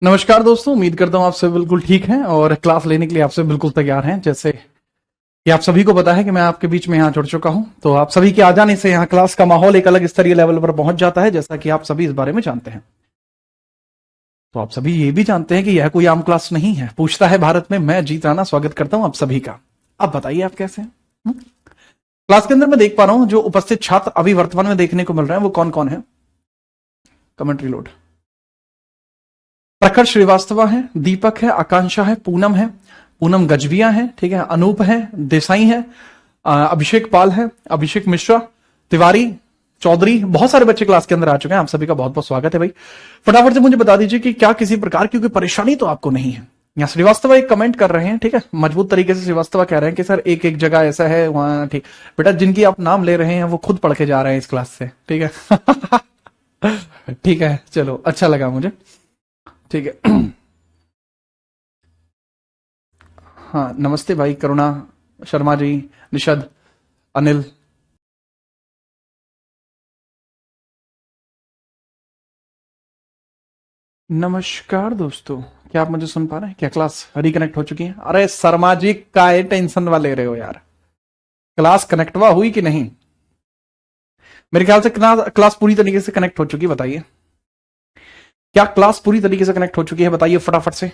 नमस्कार दोस्तों, उम्मीद करता हूँ आप सब बिल्कुल ठीक हैं और क्लास लेने के लिए आपसे बिल्कुल तैयार हैं। जैसे कि आप सभी को पता है कि मैं आपके बीच में यहाँ जुड़ चुका हूँ, तो आप सभी के आ जाने से यहाँ क्लास का माहौल एक अलग स्तरीय लेवल पर पहुंच जाता है, जैसा कि आप सभी इस बारे में जानते हैं। तो आप सभी ये भी जानते हैं कि यह कोई आम क्लास नहीं है। पूछता है भारत में, मैं जीत राणा स्वागत करता हूँ आप सभी का। अब बताइए आप कैसे हैं? क्लास के अंदर मैं देख पा रहा हूँ जो उपस्थित छात्र अभी वर्तमान में देखने को मिल रहे हैं वो कौन कौन है। Commentary load. प्रखर श्रीवास्तव है, दीपक है, आकांक्षा है, पूनम गजबिया है, ठीक है, अनूप है, देसाई है, अभिषेक पाल है, अभिषेक मिश्रा, तिवारी, चौधरी, बहुत सारे बच्चे क्लास के अंदर आ चुके हैं। आप सभी का बहुत बहुत स्वागत है भाई। फटाफट से मुझे बता दीजिए कि क्या किसी प्रकार की कोई परेशानी तो आपको नहीं है। यहाँ श्रीवास्तव एक कमेंट कर रहे हैं, ठीक है, मजबूत तरीके से श्रीवास्तव कह रहे हैं कि सर एक एक जगह ऐसा है वहां, ठीक। बेटा जिनकी आप नाम ले रहे हैं वो खुद पढ़ के जा रहे हैं इस क्लास से, ठीक है। ठीक है, चलो अच्छा लगा मुझे, ठीक है। हाँ, नमस्ते भाई करुणा शर्मा जी, निषद, अनिल। नमस्कार दोस्तों, क्या आप मुझे सुन पा रहे हैं? क्या क्लास रिकनेक्ट हो चुकी है? अरे शर्मा जी का टेंशन वाले रहे हो यार, क्लास कनेक्ट हुई कि नहीं? मेरे ख्याल से क्लास पूरी तरीके से कनेक्ट हो चुकी है, बताइए। क्या क्लास पूरी तरीके से कनेक्ट हो चुकी है? बताइए फटाफट से।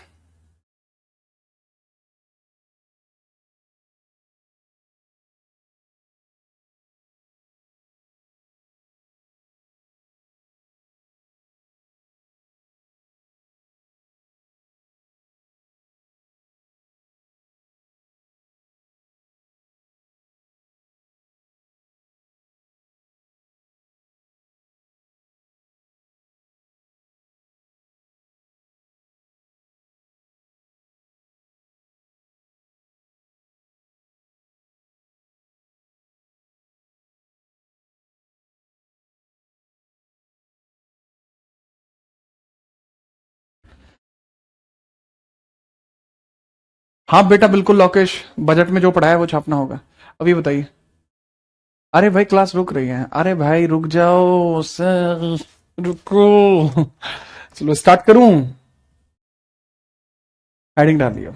हाँ बेटा बिल्कुल लोकेश, बजट में जो पढ़ा है वो छापना होगा। अभी बताइए। अरे भाई क्लास रुक रही है, अरे भाई रुक जाओ सर, रुको। चलो स्टार्ट करूं। हेडिंग डाल दिया।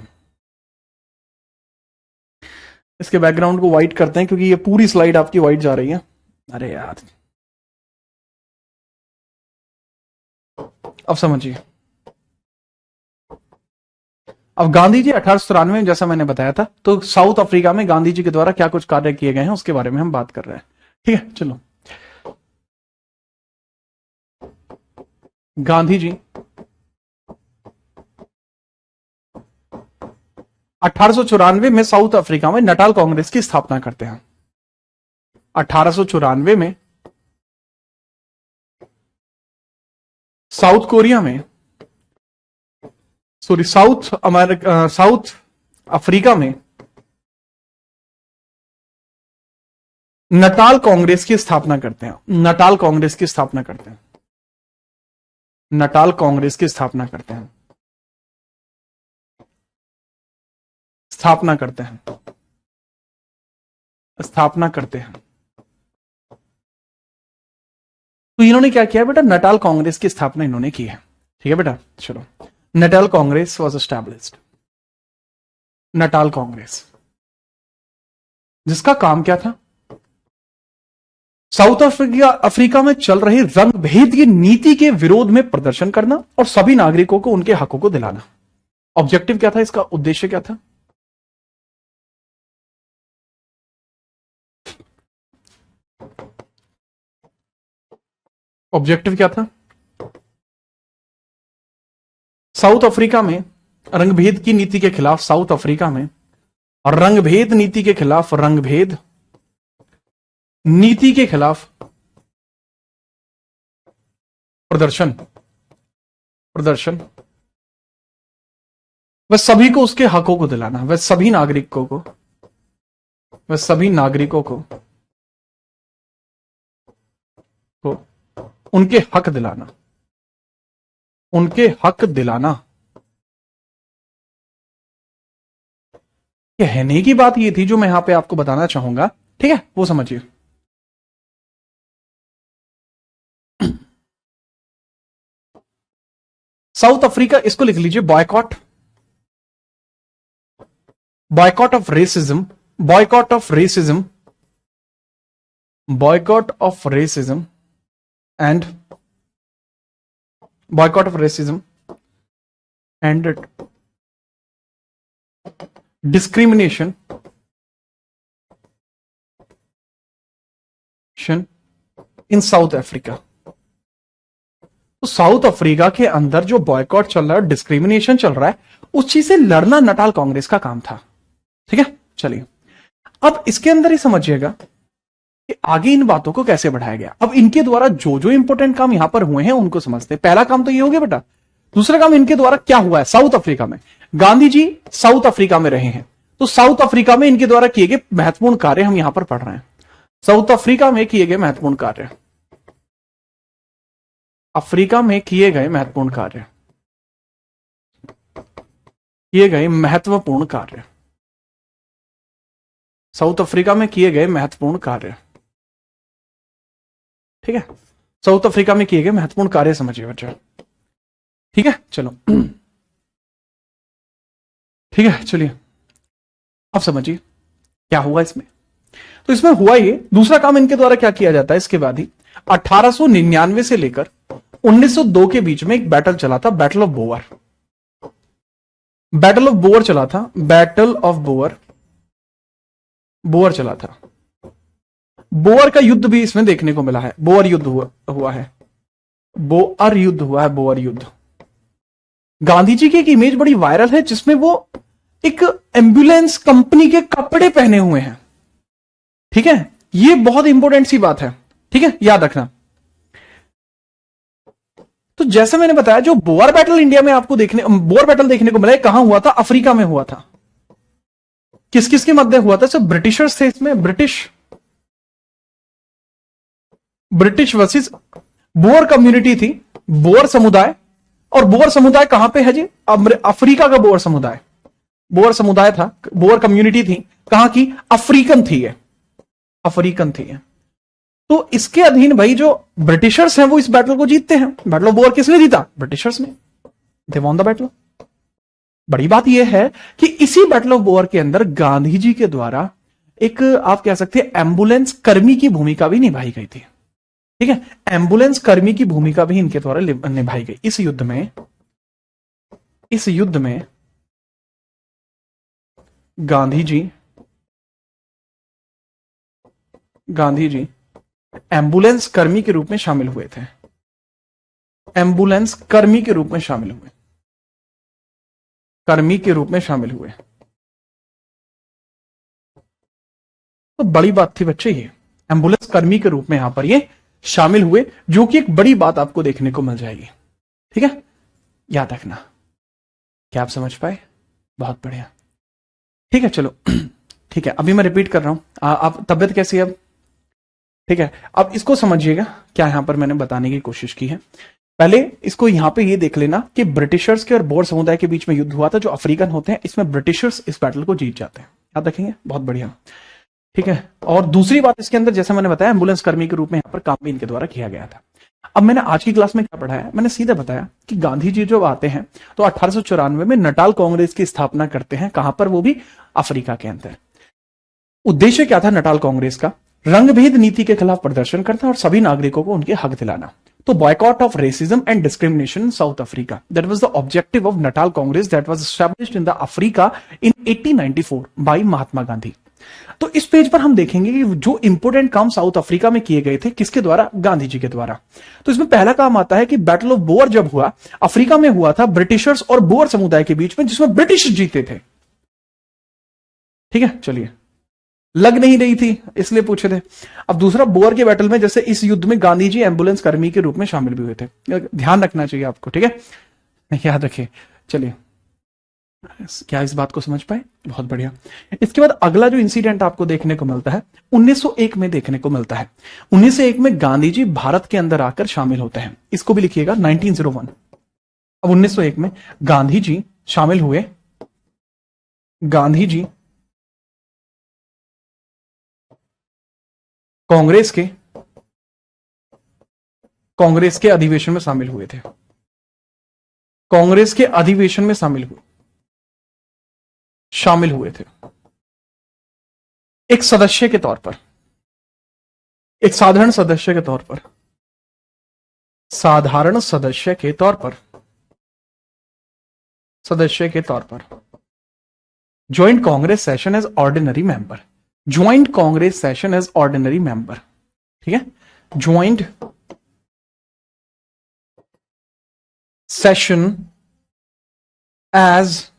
इसके बैकग्राउंड को व्हाइट करते हैं क्योंकि ये पूरी स्लाइड आपकी व्हाइट जा रही है। अरे यार, अब समझिए। अब गांधी जी 1893 में, जैसा मैंने बताया था, तो साउथ अफ्रीका में गांधी जी के द्वारा क्या कुछ कार्य किए गए हैं उसके बारे में हम बात कर रहे हैं, ठीक है। चलो, गांधी जी 1894 में साउथ अफ्रीका में नटाल कांग्रेस की स्थापना करते हैं। 1894 में साउथ कोरिया में, सॉरी साउथ अफ्रीका में नटाल कांग्रेस की स्थापना करते हैं। नटाल कांग्रेस की स्थापना करते हैं। नटाल कांग्रेस की स्थापना करते हैं। स्थापना करते हैं। स्थापना करते हैं। तो इन्होंने क्या किया बेटा? नटाल कांग्रेस की स्थापना इन्होंने की है, ठीक है बेटा। चलो, Natal Congress was established. Natal Congress, जिसका काम क्या था? साउथ अफ्रीका में चल रही रंग भेद की नीति के विरोध में प्रदर्शन करना और सभी नागरिकों को उनके हकों को दिलाना। ऑब्जेक्टिव क्या था? इसका उद्देश्य क्या था? ऑब्जेक्टिव क्या था? साउथ अफ्रीका में रंगभेद की नीति के खिलाफ, साउथ अफ्रीका में और रंगभेद नीति के खिलाफ, रंगभेद नीति के खिलाफ प्रदर्शन, प्रदर्शन, वह सभी को उसके हकों को दिलाना, वह सभी नागरिकों को, वह सभी नागरिकों को उनके हक दिलाना, उनके हक दिलाना। कहने की बात ये थी जो मैं यहां पे आपको बताना चाहूंगा, ठीक है, वो समझिए। साउथ अफ्रीका, इसको लिख लीजिए boycott, boycott of racism, boycott of racism, boycott of racism and boycott of racism and discrimination in South Africa। तो साउथ अफ्रीका के अंदर जो बॉयकॉट चल रहा है, डिस्क्रिमिनेशन चल रहा है, उस चीज से लड़ना नटाल कांग्रेस का काम था। ठीक है, चलिए अब इसके अंदर ही समझिएगा कि आगे इन बातों को कैसे बढ़ाया गया। अब इनके द्वारा जो जो इंपॉर्टेंट काम यहां पर हुए हैं उनको समझते हैं। पहला काम तो ये हो गया बेटा। दूसरा काम इनके द्वारा क्या हुआ है साउथ अफ्रीका में। गांधी जी साउथ अफ्रीका में रहे हैं, तो साउथ अफ्रीका में इनके द्वारा किए गए महत्वपूर्ण कार्य हम यहां पर पढ़ रहे हैं। साउथ अफ्रीका में किए गए महत्वपूर्ण कार्य, अफ्रीका में किए गए महत्वपूर्ण कार्य, किए गए महत्वपूर्ण कार्य, साउथ अफ्रीका में किए गए महत्वपूर्ण कार्य। ठीक है, साउथ अफ्रीका में किए गए महत्वपूर्ण कार्य समझिए बच्चा। ठीक है, चलो ठीक है, चलिए अब समझिए क्या हुआ इसमें। तो इसमें हुआ ये, दूसरा काम इनके द्वारा क्या किया जाता है इसके बाद ही 1899 से लेकर 1902 के बीच में एक बैटल चला था, battle of Boer. Battle of Boer चला था, बैटल ऑफ बोअर, बोअर चला था। बोअर का युद्ध भी इसमें देखने को मिला है, बोअर युद्ध हुआ है, बोअर युद्ध हुआ है, बोअर युद्ध। गांधी जी की एक इमेज बड़ी वायरल है जिसमें वो एक एम्बुलेंस कंपनी के कपड़े पहने हुए हैं। ठीक है, ये बहुत इंपॉर्टेंट सी बात है। ठीक है, याद रखना। तो जैसे मैंने बताया, जो बोअर बैटल इंडिया में आपको बोअर बैटल देखने को मिला, कहां हुआ था? अफ्रीका में हुआ था। किस किस के मध्य हुआ था? सब ब्रिटिशर्स थे इसमें, ब्रिटिश वर्सेस बोअर कम्युनिटी थी, बोअर समुदाय। और बोअर समुदाय कहां पे है जी? अफ्रीका का बोअर समुदाय, बोअर समुदाय था, बोअर कम्युनिटी थी। कहां की? अफ्रीकन थी ये, अफ्रीकन थी ये। तो इसके अधीन भाई जो ब्रिटिशर्स हैं वो इस बैटल को जीतते हैं। बैटल ऑफ बोअर किसने जीता? ब्रिटिशर्स ने। They won the battle. बड़ी बात यह है कि इसी बैटल ऑफ बोअर के अंदर गांधी जी के द्वारा एक, आप कह सकते हैं, एम्बुलेंस कर्मी की भूमिका भी निभाई गई थी। ठीक है, एम्बुलेंस कर्मी की भूमिका भी इनके द्वारा निभाई गई इस युद्ध में। इस युद्ध में गांधी जी एम्बुलेंस कर्मी के रूप में शामिल हुए थे, एम्बुलेंस कर्मी के रूप में शामिल हुए, कर्मी के रूप में शामिल हुए। तो बड़ी बात थी बच्चे, ये एम्बुलेंस कर्मी के रूप में यहां पर ये शामिल हुए, जो कि एक बड़ी बात आपको देखने को मिल जाएगी। ठीक है, याद रखना। क्या आप समझ पाए? बहुत बढ़िया। ठीक है, चलो ठीक है, अभी मैं रिपीट कर रहा हूं। आप तबियत कैसी है अब? ठीक है, अब इसको समझिएगा क्या यहां पर मैंने बताने की कोशिश की है। पहले इसको यहां पे ये देख लेना कि ब्रिटिशर्स के और बोअर समुदाय के बीच में युद्ध हुआ था। जो अफ्रीकन होते हैं, इसमें ब्रिटिशर्स इस बैटल को जीत जाते हैं। याद रखेंगे, बहुत बढ़िया। ठीक है, और दूसरी बात इसके अंदर, जैसे मैंने बताया, एम्बुलेंस कर्मी के रूप में यहां पर काम भी इनके द्वारा किया गया था। अब मैंने आज की क्लास में क्या पढ़ाया? मैंने सीधे बताया कि गांधी जी जब आते हैं तो 1894 में नटाल कांग्रेस की स्थापना करते हैं। कहां पर? वो भी अफ्रीका के अंदर। उद्देश्य क्या था नटाल कांग्रेस का? रंगभेद नीति के खिलाफ प्रदर्शन करना और सभी नागरिकों को उनके हक दिलाना। तो boycott of racism and discrimination in South Africa, that was the objective of Natal Congress that was established in the Africa in 1894 by Mahatma Gandhi. तो इस पेज पर हम देखेंगे कि जो इंपोर्टेंट काम साउथ अफ्रीका में किए गए थे, किसके द्वारा? गांधी जी के द्वारा। तो इसमें पहला काम आता है कि बैटल ऑफ बोअर जब हुआ, अफ्रीका में हुआ था, ब्रिटिशर्स और बोअर समुदाय के बीच में, जिसमें ब्रिटिश जीते थे। ठीक है, चलिए, लग नहीं रही थी इसलिए पूछे थे। अब दूसरा, बोअर के बैटल में, जैसे इस युद्ध में गांधी जी एम्बुलेंस कर्मी के रूप में शामिल भी हुए थे। ध्यान रखना चाहिए आपको, ठीक है, याद रखिए। चलिए, क्या इस बात को समझ पाए? बहुत बढ़िया। इसके बाद अगला जो इंसिडेंट आपको देखने को मिलता है 1901 में देखने को मिलता है। 1901 में गांधी जी भारत के अंदर आकर शामिल होते हैं। इसको भी लिखिएगा, 1901। अब 1901 में गांधी जी शामिल हुए, गांधी जी कांग्रेस के अधिवेशन में शामिल हुए थे। कांग्रेस के अधिवेशन में शामिल हुए थे एक सदस्य के तौर पर, एक साधारण सदस्य के तौर पर, साधारण सदस्य के तौर पर, सदस्य के तौर पर। Joint Congress session as ordinary member, joint Congress session as ordinary member, ठीक है। Joint session as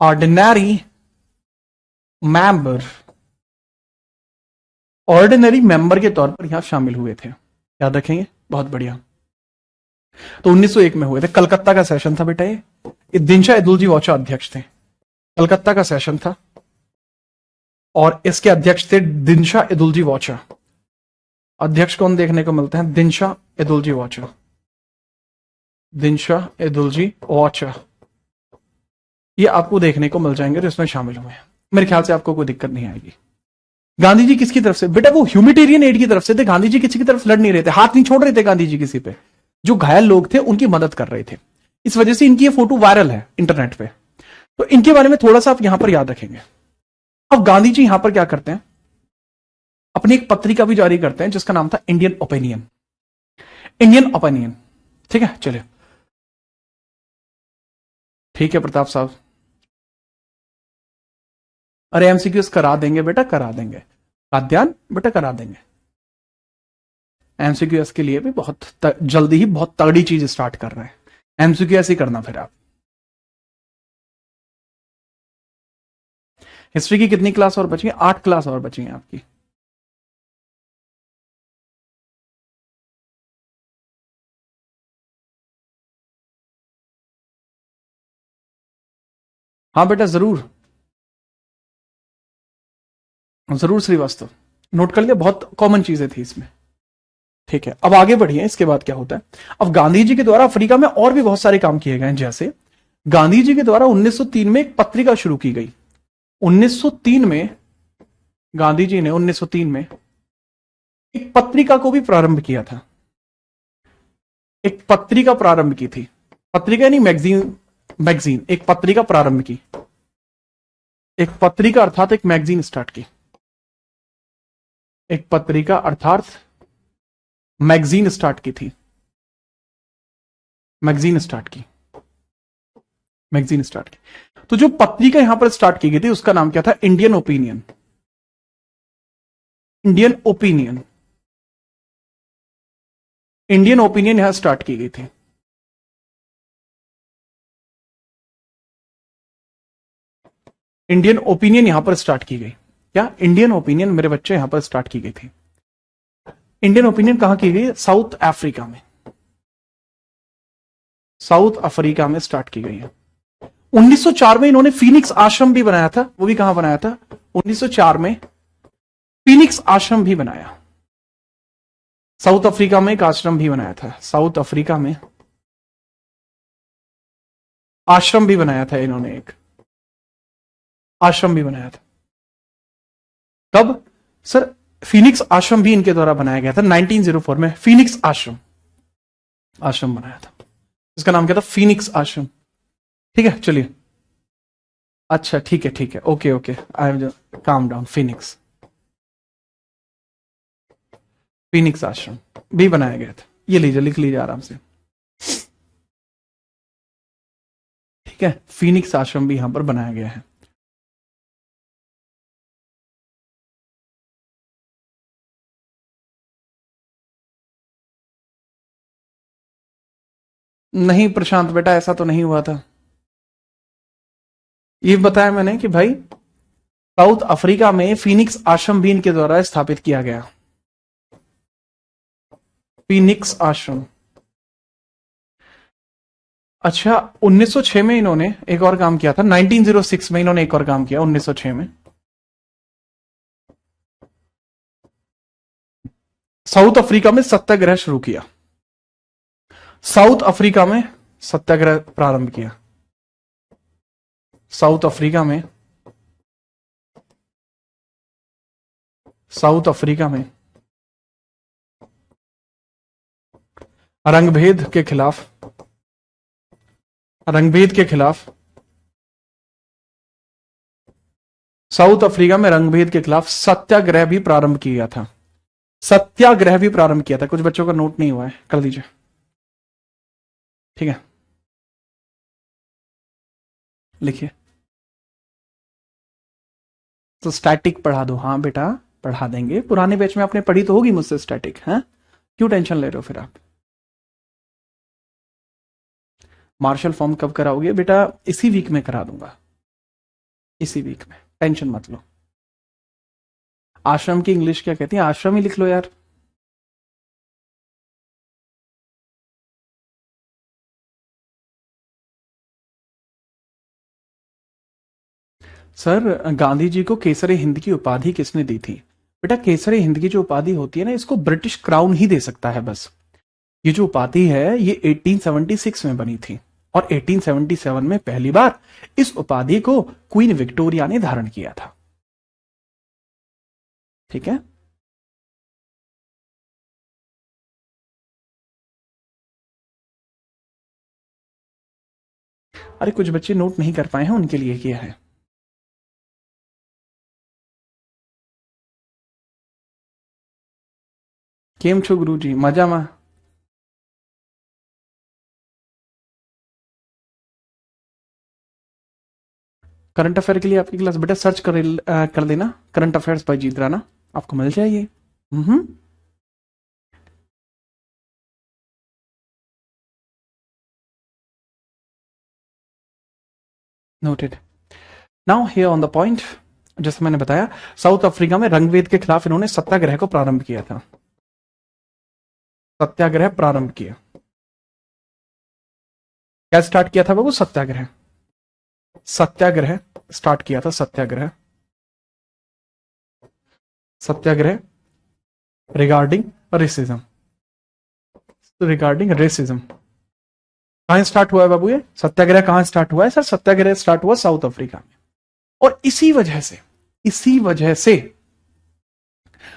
ordinary member, ordinary member के तौर पर यहां शामिल हुए थे, याद रखेंगे, बहुत बढ़िया। तो 1901 में हुए थे, कलकत्ता का सेशन था बेटा ये दिनशा एदुलजी वाचा अध्यक्ष थे, कलकत्ता का सेशन था और इसके अध्यक्ष थे दिनशा एदुलजी वाचा। अध्यक्ष कौन देखने को मिलते हैं? दिनशा एदुलजी वाचा, दिनशा एदुलजी वाचा, ये आपको देखने को मिल जाएंगे, जिसमें शामिल हुए हैं। मेरे ख्याल से आपको कोई दिक्कत नहीं आएगी। गांधी जी किसकी तरफ से? बेटा वो ह्यूमैनिटेरियन एड की तरफ से थे, गांधी जी किसी की तरफ लड़ नहीं रहे थे, हाथ नहीं छोड़ रहे थे गांधी जी किसी पे। जो घायल लोग थे उनकी मदद कर रहे थे, इस वजह से इनकी ये फोटो वायरल है इंटरनेट पे। तो इनके बारे में थोड़ा सा आप यहां पर याद रखेंगे। अब गांधी जी यहां पर क्या करते हैं, अपनी एक पत्रिका भी जारी करते हैं जिसका नाम था इंडियन ओपिनियन, इंडियन ओपिनियन, ठीक है। चलिए ठीक है प्रताप साहब, अरे एमसीक्यूज करा देंगे बेटा, करा देंगे, ध्यान बेटा करा देंगे। एमसीक्यूएस के लिए भी बहुत जल्दी ही बहुत तगड़ी चीज स्टार्ट कर रहे हैं, एमसीक्यूएस ही करना फिर आप। हिस्ट्री की कितनी क्लास और बची है? 8 क्लास और बची है आपकी। हाँ बेटा जरूर जरूर श्रीवास्तव, नोट कर लिया, बहुत कॉमन चीजें थी इसमें, ठीक है। अब आगे बढ़िए, इसके बाद क्या होता है। अब गांधी जी के द्वारा अफ्रीका में और भी बहुत सारे काम किए गए हैं, जैसे गांधी जी के द्वारा 1903 में एक पत्रिका शुरू की गई। 1903 में गांधी जी ने 1903 में एक पत्रिका को भी प्रारंभ किया था, एक पत्रिका प्रारंभ की थी, पत्रिका यानी मैगजीन, मैगजीन, एक पत्रिका प्रारंभ की, एक पत्रिका अर्थात एक मैगजीन स्टार्ट की, एक पत्रिका अर्थात मैगजीन स्टार्ट की थी, मैगजीन स्टार्ट की, मैगजीन स्टार्ट की। तो जो पत्रिका यहां पर स्टार्ट की गई थी उसका नाम क्या था? Indian opinion, Indian opinion, Indian opinion यहां स्टार्ट की गई थी। इंडियन ओपिनियन यहां पर स्टार्ट की गई, क्या? इंडियन ओपिनियन मेरे बच्चे यहां पर स्टार्ट की गई थी। इंडियन ओपिनियन कहां की गई? साउथ अफ्रीका में, साउथ अफ्रीका में स्टार्ट की गई है। 1904 में इन्होंने फीनिक्स आश्रम भी बनाया था, वो भी कहां बनाया था? 1904 में फीनिक्स आश्रम भी बनाया, साउथ अफ्रीका में एक आश्रम भी बनाया था, साउथ अफ्रीका में आश्रम भी बनाया था इन्होंने, एक आश्रम भी बनाया था। कब सर? फीनिक्स आश्रम भी इनके द्वारा बनाया गया था 1904 में, फीनिक्स आश्रम, आश्रम बनाया था, इसका नाम क्या था? फीनिक्स आश्रम, ठीक है। चलिए अच्छा ठीक है, ठीक है, okay okay, I am calm down. Phoenix, Phoenix आश्रम भी बनाया गया था, ये लीजिए, लिख लीजिए आराम से, ठीक है। फीनिक्स आश्रम भी यहां पर बनाया गया है। नहीं प्रशांत बेटा, ऐसा तो नहीं हुआ था। ये बताया मैंने कि भाई साउथ अफ्रीका में फीनिक्स आश्रम भी इनके द्वारा स्थापित किया गया, फीनिक्स आश्रम। अच्छा 1906 में इन्होंने एक और काम किया था, 1906 में इन्होंने एक और काम किया, 1906 में साउथ अफ्रीका में सत्याग्रह शुरू किया, साउथ अफ्रीका में सत्याग्रह प्रारंभ किया, साउथ अफ्रीका में, साउथ अफ्रीका में रंगभेद के खिलाफ रंगभेद के खिलाफ, साउथ अफ्रीका में रंगभेद के खिलाफ सत्याग्रह भी प्रारंभ किया था। सत्याग्रह भी प्रारंभ किया था। कुछ बच्चों का नोट नहीं हुआ है, कर दीजिए, ठीक है, लिखिए। तो स्टैटिक पढ़ा दो। हाँ बेटा पढ़ा देंगे, पुराने बैच में आपने पढ़ी तो होगी मुझसे स्टैटिक, है क्यों टेंशन ले रहे हो फिर आप। मार्शल फॉर्म कब कराओगे बेटा? इसी वीक में करा दूंगा, इसी वीक में, टेंशन मत लो। आश्रम की इंग्लिश क्या कहती है? आश्रम ही लिख लो यार। सर गांधी जी को केसरी हिंद की उपाधि किसने दी थी? बेटा केसरी हिंद की जो उपाधि होती है ना, इसको ब्रिटिश क्राउन ही दे सकता है बस। ये जो उपाधि है ये 1876 में बनी थी और 1877 में पहली बार इस उपाधि को क्वीन विक्टोरिया ने धारण किया था। ठीक है, अरे कुछ बच्चे नोट नहीं कर पाए हैं, उनके लिए किया है। केम छो गुरु जी? मजा में। करंट अफेयर के लिए आपकी क्लास बेटा सर्च कर देना, करंट अफेयर्स बाय जीत राणा, आपको मिल जाएगी। Noted. Now here on the point, जैसे मैंने बताया साउथ अफ्रीका में रंगभेद के खिलाफ इन्होंने सत्याग्रह को प्रारंभ किया था। सत्याग्रह प्रारंभ किया। क्या स्टार्ट किया था बाबू? सत्याग्रह। सत्याग्रह स्टार्ट किया था। सत्याग्रह, सत्याग्रह रिगार्डिंग रेसिज्म। रिगार्डिंग रेसिज्म कहां स्टार्ट हुआ है बाबू? ये सत्याग्रह कहां स्टार्ट हुआ है सर? सत्याग्रह स्टार्ट हुआ साउथ अफ्रीका में। और इसी वजह से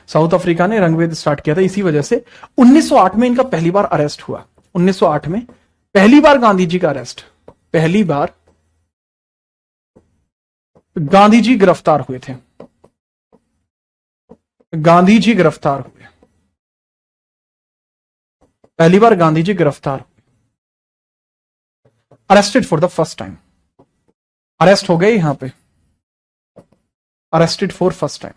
साउथ अफ्रीका ने रंगभेद स्टार्ट किया था। इसी वजह से 1908 में इनका पहली बार अरेस्ट हुआ। 1908 में पहली बार गांधी जी का अरेस्ट, पहली बार गांधी जी गिरफ्तार हुए थे। गांधी जी गिरफ्तार हुए, पहली बार गांधी जी गिरफ्तार हुए, arrested for the first time. Arrest हो गए यहां पे, अरेस्टेड फॉर फर्स्ट टाइम।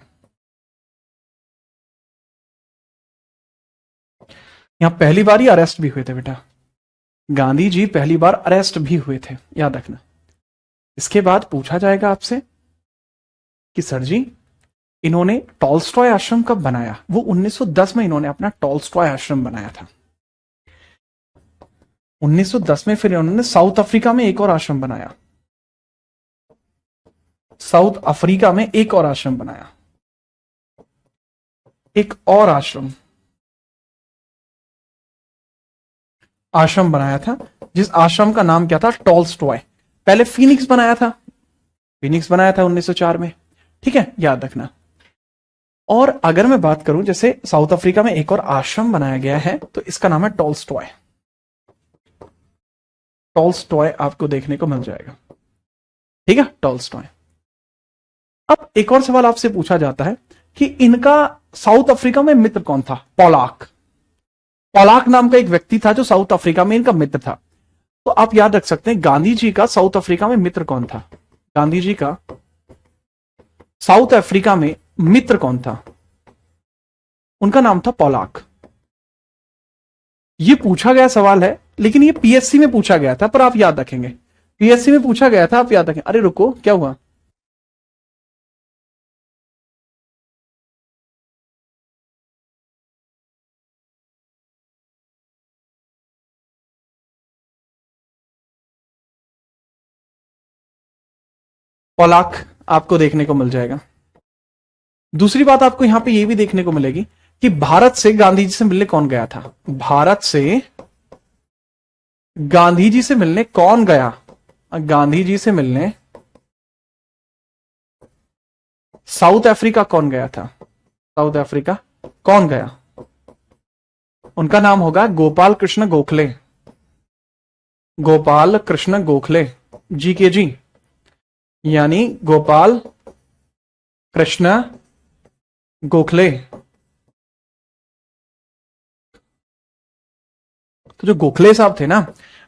यहां पहली बार ही अरेस्ट भी हुए थे बेटा, गांधी जी पहली बार अरेस्ट भी हुए थे, याद रखना। इसके बाद पूछा जाएगा आपसे कि सर जी इन्होंने टॉल्स्टॉय आश्रम कब बनाया? वो 1910 में इन्होंने अपना टॉल्स्टॉय आश्रम बनाया था। 1910 में फिर इन्होंने साउथ अफ्रीका में एक और आश्रम बनाया। साउथ अफ्रीका में एक और आश्रम बनाया, एक और आश्रम बनाया था, जिस आश्रम का नाम क्या था? टॉल्स्टॉय। पहले फीनिक्स बनाया था, फीनिक्स बनाया था 1904 में, ठीक है, याद रखना। और अगर मैं बात करूं जैसे साउथ अफ्रीका में एक और आश्रम बनाया गया है तो इसका नाम है टॉल्स्टॉय। टॉल्स्टॉय आपको देखने को मिल जाएगा, ठीक है, टॉल्स्टॉय। अब एक और सवाल आपसे पूछा जाता है कि इनका साउथ अफ्रीका में मित्र कौन था? पॉलाक। पॉलाक नाम का एक व्यक्ति था जो साउथ अफ्रीका में इनका मित्र था। तो आप याद रख सकते हैं गांधी जी का साउथ अफ्रीका में मित्र कौन था? गांधी जी का साउथ अफ्रीका में मित्र कौन था? उनका नाम था पॉलाक। ये पूछा गया सवाल है, लेकिन ये पीएससी में पूछा गया था, पर आप याद रखेंगे पीएससी में पूछा गया था, आप याद रखें। अरे रुको, क्या हुआ? पॉलाक आपको देखने को मिल जाएगा। दूसरी बात आपको यहां पे ये भी देखने को मिलेगी कि भारत से गांधी जी से मिलने कौन गया था? भारत से गांधी जी से मिलने कौन गया? गांधी जी से मिलने साउथ अफ्रीका कौन गया था? साउथ अफ्रीका कौन गया? उनका नाम होगा गोपाल कृष्ण गोखले। गोपाल कृष्ण गोखले, जी के जी, यानी गोपाल कृष्ण गोखले। तो जो गोखले साहब थे ना,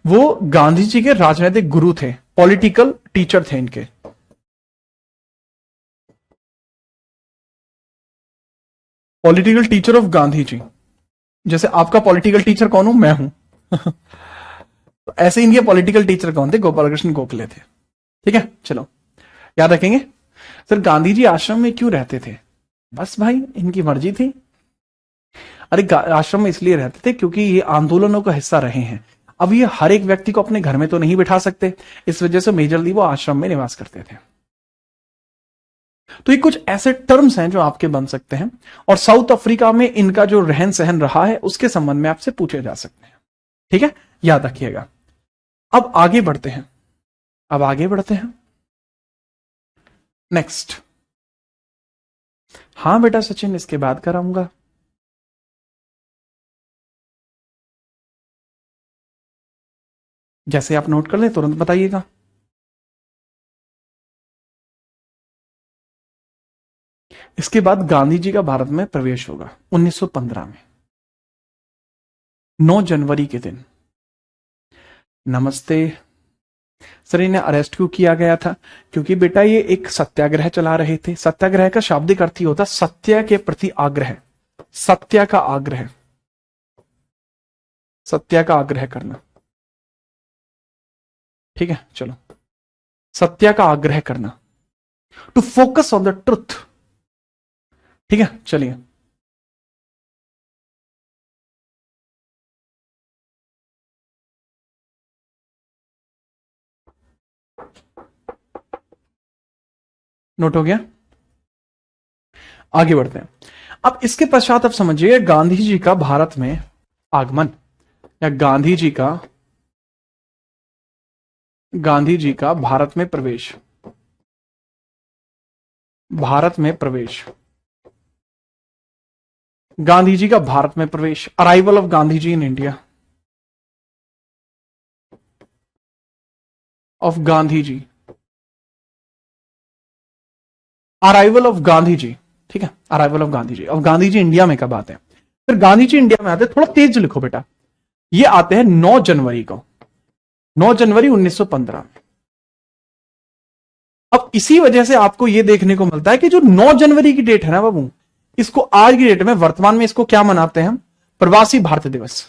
वो गांधी जी के राजनीतिक गुरु थे, पॉलिटिकल टीचर थे इनके। पॉलिटिकल टीचर ऑफ गांधी जी, जैसे आपका पॉलिटिकल टीचर कौन हूं, मैं हूं। तो ऐसे इनके पॉलिटिकल टीचर कौन थे, गोपाल कृष्ण गोखले थे। ठीक है, चलो याद रखेंगे। सर गांधी जी आश्रम में क्यों रहते थे? बस भाई इनकी मर्जी थी। अरे आश्रम में इसलिए रहते थे क्योंकि ये आंदोलनों का हिस्सा रहे हैं। अब ये हर एक व्यक्ति को अपने घर में तो नहीं बिठा सकते, इस वजह से मेजरली वो आश्रम में निवास करते थे। तो ये कुछ ऐसे टर्म्स हैं जो आपके बन सकते हैं, और साउथ अफ्रीका में इनका जो रहन सहन रहा है उसके संबंध में आपसे पूछे जा सकते हैं। ठीक है, याद रखिएगा। अब आगे बढ़ते हैं, अब आगे बढ़ते हैं नेक्स्ट। हां बेटा सचिन, इसके बाद कराऊंगा। जैसे आप नोट कर लें तुरंत बताइएगा। इसके बाद गांधी जी का भारत में प्रवेश होगा 1915 में, 9 जनवरी के दिन। नमस्ते सर, इन्हें अरेस्ट क्यों किया गया था? क्योंकि बेटा ये एक सत्याग्रह चला रहे थे। सत्याग्रह का शाब्दिक अर्थ ही होता सत्य के प्रति आग्रह, सत्य का आग्रह, सत्य का आग्रह करना। ठीक है, चलो, सत्य का आग्रह करना, to focus on the truth. ठीक है, चलिए। नोट हो गया, आगे बढ़ते हैं। अब इसके पश्चात आप समझिए गांधी जी का भारत में आगमन, या गांधी जी का भारत में प्रवेश, भारत में प्रवेश, गांधी जी का भारत में प्रवेश, arrival of Gandhi ji in India, of Gandhi ji, arrival of Gandhi ji. ठीक है, अराइवल ऑफ गांधी जी। अब गांधी जी इंडिया में कब आते हैं? फिर गांधी जी इंडिया में आते हैं, थोड़ा तेज लिखो बेटा। ये आते हैं 9 जनवरी को, 9 जनवरी 1915 में। अब इसी वजह से आपको यह देखने को मिलता है कि जो 9 जनवरी की डेट है ना बाबू, इसको आज की डेट में वर्तमान में इसको क्या मनाते हैं हम? प्रवासी भारतीय दिवस,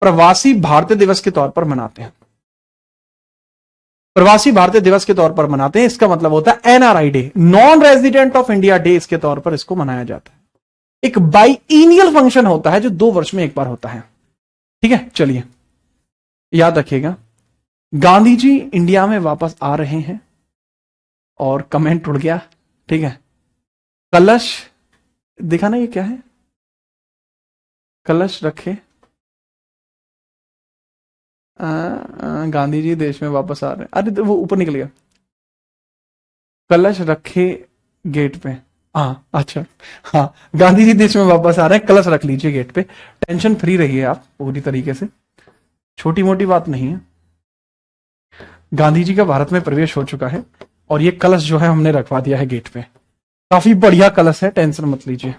प्रवासी भारतीय दिवस के तौर पर मनाते हैं। प्रवासी भारतीय दिवस के तौर पर मनाते हैं, इसका मतलब होता है NRI day, non resident of India day, इसके तौर पर इसको मनाया जाता है। एक बाईइनियल फंक्शन होता है जो 2 वर्ष में एक बार होता है। ठीक है, चलिए याद रखिएगा। गांधी जी इंडिया में वापस आ रहे हैं, और कमेंट उड़ गया। ठीक है, कलश दिखा ना, ये क्या है? कलश रखे, गांधी जी देश में वापस आ रहे हैं। अरे तो वो ऊपर निकल गया। कलश रखे गेट पे, हाँ अच्छा, हाँ गांधी जी देश में वापस आ रहे हैं, कलश रख लीजिए गेट पे। टेंशन फ्री रहिए आप पूरी तरीके से, छोटी मोटी बात नहीं है। गांधी जी का भारत में प्रवेश हो चुका है, और ये कलश जो है हमने रखवा दिया है गेट पे। काफी बढ़िया कलश है, टेंशन मत लीजिए।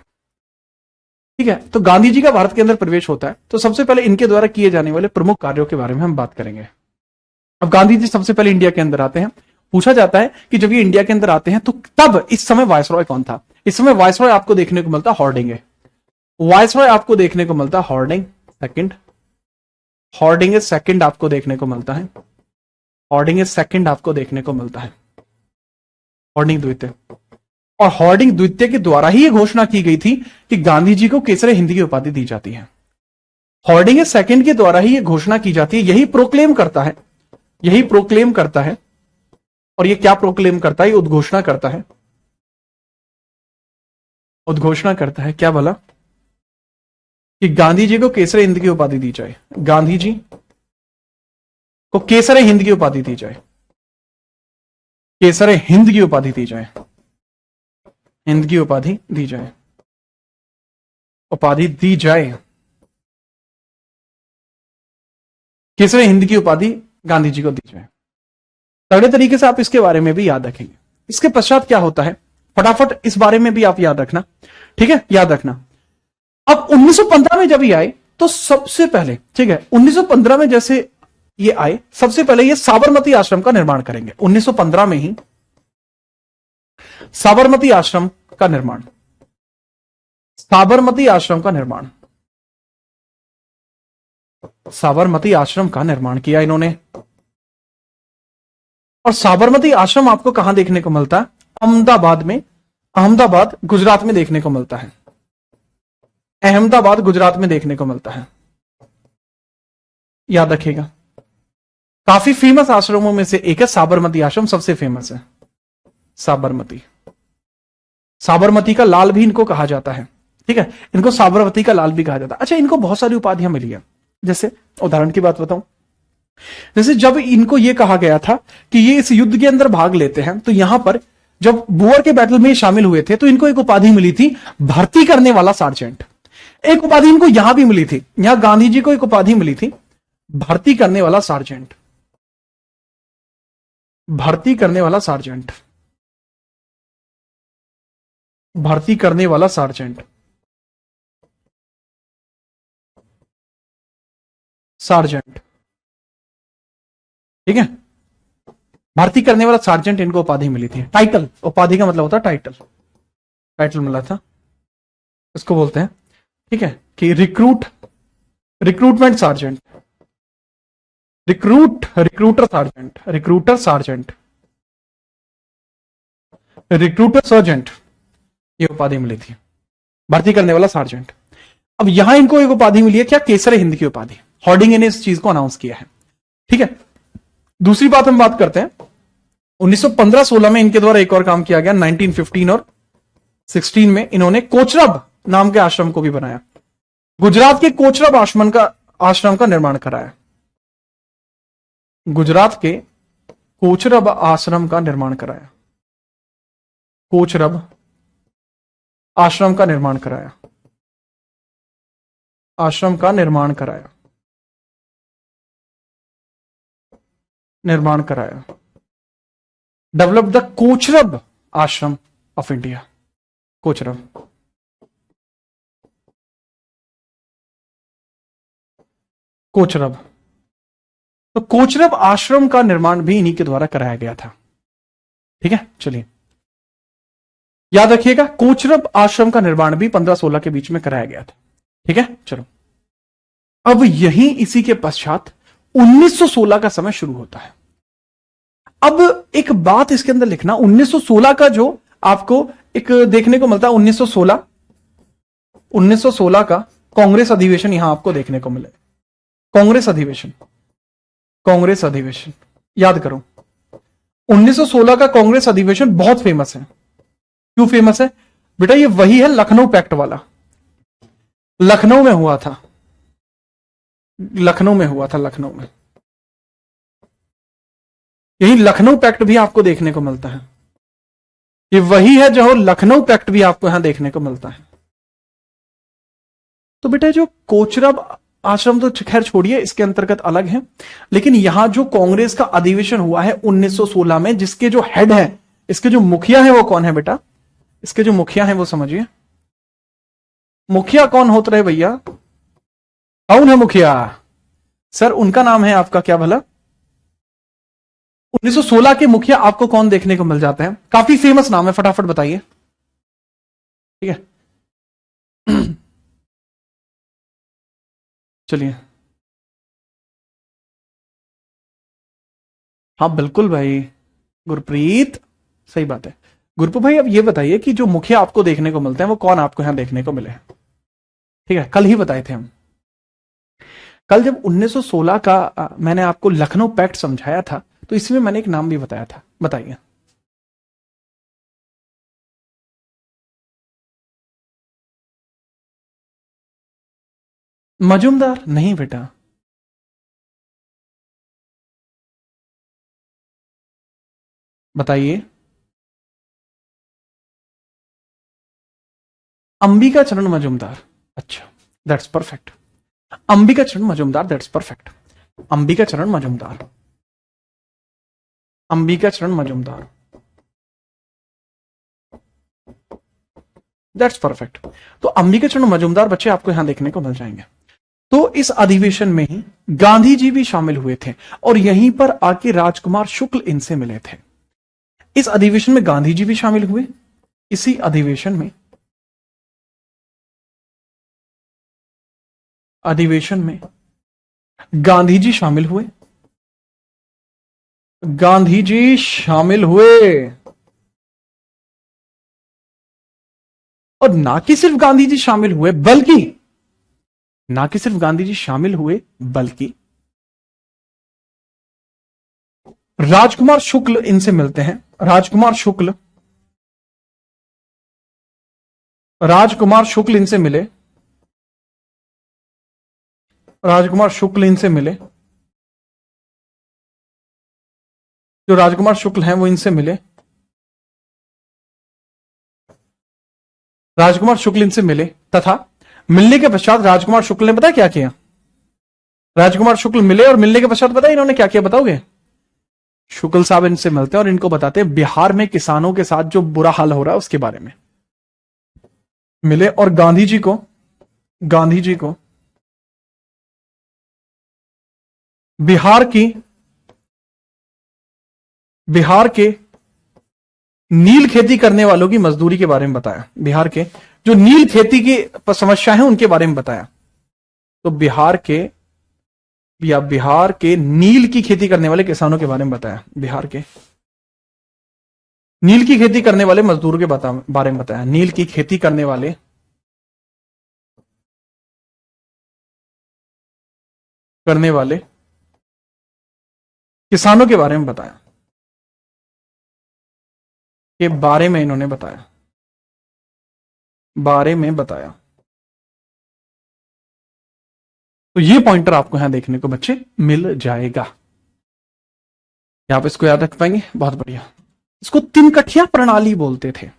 ठीक है, तो गांधी जी का भारत के अंदर प्रवेश होता है, तो सबसे पहले इनके द्वारा किए जाने वाले प्रमुख कार्यों के बारे में हम बात करेंगे। अब गांधी जी सबसे पहले इंडिया के अंदर आते हैं। पूछा जाता है कि जब ये इंडिया के अंदर आते हैं तो तब इस समय वायसरॉय कौन था? इस समय वायसरॉय आपको देखने को मिलता हॉर्डिंग है, वायसरॉय आपको देखने को मिलता हॉर्डिंग सेकंड, हॉर्डिंग सेकंड आपको देखने को मिलता है, हॉर्डिंग सेकंड आपको देखने को मिलता है, हॉर्डिंग द्वितीय। और हॉर्डिंग द्वितीय के द्वारा ही यह घोषणा की गई थी कि गांधी जी को केसरे हिंद की उपाधि दी जाती है। हॉर्डिंग सेकंड के द्वारा ही यह घोषणा की जाती है, यही प्रोक्लेम करता है, यही प्रोक्लेम करता है। और ये क्या प्रोक्लेम करता है? ये उद्घोषणा करता है, उद्घोषणा करता है क्या भला? कि गांधी जी को केसरे हिंद की उपाधि दी जाए, गांधी जी को केसरे हिंद की उपाधि दी जाए, केसरे हिंद की उपाधि दी जाए, हिंद की उपाधि दी जाए, उपाधि दी जाए। केसरे हिंद की उपाधि गांधी जी को दी जाए। तगड़े तरीके से आप इसके बारे में भी याद रखेंगे। इसके पश्चात क्या होता है, फटाफट इस बारे में भी आप याद रखना, ठीक है, याद रखना। अब 1915 में जब ये आए तो सबसे पहले, ठीक है, 1915 में जैसे ये आए, सबसे पहले ये साबरमती आश्रम का निर्माण करेंगे। 1915 में ही साबरमती आश्रम का निर्माण, साबरमती आश्रम का निर्माण, साबरमती आश्रम का निर्माण किया इन्होंने। और साबरमती आश्रम आपको कहां देखने को मिलता है? अहमदाबाद में, अहमदाबाद गुजरात में देखने को मिलता है। अहमदाबाद गुजरात में देखने को मिलता है, याद रखिएगा। काफी फेमस आश्रमों में से एक है साबरमती आश्रम, सबसे फेमस है साबरमती। साबरमती का लाल भी इनको कहा जाता है, ठीक है, इनको साबरमती का लाल भी कहा जाता है। अच्छा, इनको बहुत सारी उपाधियां मिली है। जैसे उदाहरण की बात बताऊं, जैसे जब इनको यह कहा गया था कि ये इस युद्ध के अंदर भाग लेते हैं, तो यहां पर जब बुअर के बैटल में शामिल हुए थे तो इनको एक उपाधि मिली थी, भर्ती करने वाला सार्जेंट। एक उपाधि इनको यहां भी मिली थी, यहां गांधी जी को एक उपाधि मिली थी, भर्ती करने वाला सार्जेंट, भर्ती करने वाला सार्जेंट, भर्ती करने वाला सार्जेंट, सार्जेंट, ठीक है, भर्ती करने वाला सार्जेंट इनको उपाधि मिली थी। टाइटल, उपाधि का मतलब होता है टाइटल, टाइटल मिला था, इसको बोलते हैं, ठीक है, कि recruitment sergeant, recruiter sergeant, recruiter sergeant, recruiter sergeant, ये उपाधि मिली थी, भर्ती करने वाला सार्जेंट। अब यहां इनको एक उपाधि मिली है, क्या? केसरे हिंद की उपाधि। हॉर्डिंग ने इस चीज को अनाउंस किया है, ठीक है। दूसरी बात हम बात करते हैं, 1915-16 में इनके द्वारा एक और काम किया गया। 1915 और 16 में इन्होंने कोचरब नाम के आश्रम को भी बनाया। गुजरात के कोचरब आश्रम का निर्माण कराया, गुजरात के कोचरब आश्रम का निर्माण कराया, कोचरब आश्रम का निर्माण कराया, आश्रम का निर्माण कराया, निर्माण कराया। डेवलप द कोचरब आश्रम ऑफ इंडिया, कोचरब, कोचरब। तो कोचरब आश्रम का निर्माण भी इन्हीं के द्वारा कराया गया था, ठीक है। चलिए याद रखिएगा, कोचरब आश्रम का निर्माण भी 15-16 के बीच में कराया गया था, ठीक है। चलो, अब यही इसी के पश्चात 1916 का समय शुरू होता है। अब एक बात इसके अंदर लिखना, 1916 का जो आपको एक देखने को मिलता है, 1916 का कांग्रेस अधिवेशन यहां आपको देखने को मिले। कांग्रेस अधिवेशन, कांग्रेस अधिवेशन याद करो, 1916 का कांग्रेस अधिवेशन बहुत फेमस है। क्यों फेमस है बेटा? ये वही है लखनऊ पैक्ट वाला, लखनऊ में हुआ था, लखनऊ में हुआ था, लखनऊ में। यही लखनऊ पैक्ट भी आपको देखने को मिलता है, ये वही है जो लखनऊ पैक्ट भी आपको यहां देखने को मिलता है। तो बेटा जो कोचरब आश्रम तो खैर छोड़िए, इसके अंतर्गत अलग है, लेकिन यहां जो कांग्रेस का अधिवेशन हुआ है 1916 में, जिसके जो हेड है, इसके जो मुखिया है वो कौन है बेटा? इसके जो मुखिया है वो समझिए, मुखिया कौन होता रहे भैया? कौन है मुखिया? सर उनका नाम है आपका क्या भला? 1916 के मुखिया आपको कौन देखने को मिल जाते हैं? काफी फेमस नाम है, फटाफट बताइए, ठीक है। चलिए, हाँ बिल्कुल भाई, गुरप्रीत, सही बात है। गुरप्रीत भाई अब ये बताइए कि जो मुखिया आपको देखने को मिलते हैं वो कौन आपको यहां देखने को मिले? ठीक है, कल ही बताए थे हम। कल जब 1916 का मैंने आपको लखनऊ पैक्ट समझाया था तो इसमें मैंने एक नाम भी बताया था, बताइए। मजूमदार? नहीं बेटा, बताइए। अंबिका चरण मजूमदार, अच्छा, दैट्स परफेक्ट। अंबिका चरण मजूमदार, दैट्स परफेक्ट। अंबिका चरण मजूमदार, अंबिका चरण मजूमदार, दैट्स परफेक्ट। तो अंबिका चरण मजूमदार बच्चे आपको यहां देखने को मिल जाएंगे। तो इस अधिवेशन में ही गांधी जी भी शामिल हुए थे और यहीं पर आके राजकुमार शुक्ल इनसे मिले थे। इस अधिवेशन में गांधी जी भी शामिल हुए, इसी अधिवेशन में गांधी जी शामिल हुए, गांधी जी शामिल हुए। और ना कि सिर्फ गांधी जी शामिल हुए बल्कि, ना कि सिर्फ गांधी जी शामिल हुए बल्कि राजकुमार शुक्ल इनसे मिलते हैं। राजकुमार शुक्ल, राजकुमार शुक्ल इनसे मिले, राजकुमार शुक्ल इनसे मिले, जो राजकुमार शुक्ल हैं वो इनसे मिले, राजकुमार शुक्ल इनसे मिले तथा मिलने के पश्चात राजकुमार शुक्ल ने पता क्या किया? राजकुमार शुक्ल मिले और मिलने के पश्चात पता इन्होंने क्या किया, बताओगे? शुक्ल साहब इनसे मिलते हैं और इनको बताते हैं बिहार में किसानों के साथ जो बुरा हाल हो रहा है उसके बारे में। मिले और गांधी जी को, गांधी जी को बिहार की, बिहार के नील खेती करने वालों की मजदूरी के बारे में बताया। बिहार के जो नील खेती की समस्या है उनके बारे में बताया। तो बिहार के, या बिहार के नील की खेती करने वाले किसानों के बारे में बताया। बिहार के नील की खेती करने वाले मजदूरों के बारे में बताया। नील की खेती करने वाले, करने वाले किसानों के बारे में बताया, के बारे में इन्होंने बताया, बारे में बताया। तो ये पॉइंटर आपको यहां देखने को बच्चे मिल जाएगा। यहां पे इसको याद रख पाएंगे, बहुत बढ़िया। इसको तिनकठिया प्रणाली बोलते थे।